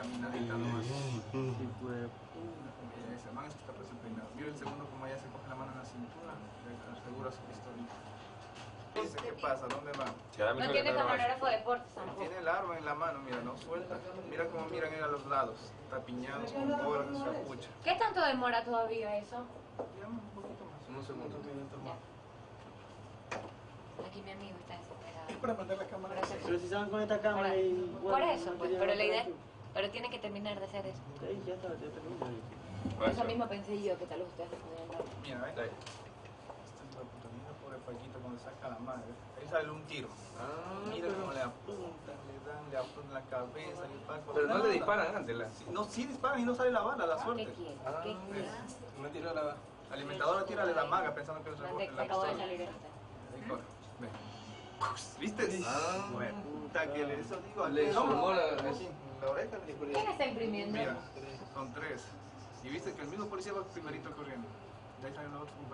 caminadita nomás. Sí, pues. Ese man está recién peinado. Mira el segundo como ya se coge la mano en la cintura, asegura su pistolita. Dice, ¿qué pasa? ¿Dónde va? No tiene camarógrafo de deportes tampoco. Tiene el arma en la mano, mira, no suelta. Mira cómo miran a los lados, tapiñados con bolas, capucha. ¿Qué tanto demora todavía eso? Digamos un poquito más. Unos segundos. Ya. Aquí mi amigo está desesperado. Para mandar la cámara. Pero si se van con esta cámara Ahora, y. por eso, pues, pero la idea, pero tiene que terminar de hacer eso. Sí, ya está, ya terminó. Eso mismo pensé yo, que tal vez ustedes podían dar. Mira, ¿ves? Esta es la puta, mira pobre Paquito cuando saca la madre. Ahí sale un tiro. Mira cómo le apuntan, le apuntan la cabeza, le Paco. Pero no le disparan antes. No, sí disparan y no sale la bala, la ¿Qué suerte. quiere? Ah, ¿Qué quiere? No tiró la. La alimentadora tírale la maga pensando que es Antes rebote que la acabo de pistola. salir esta. Ahí corre, ve. ¿Viste? Ah. Bueno, puta que le eso digo. Le sumó la la oreja. ¿Quién está imprimiendo? Mira, son tres. Y viste que el mismo policía va primerito corriendo. De ahí salen los otros compañeros.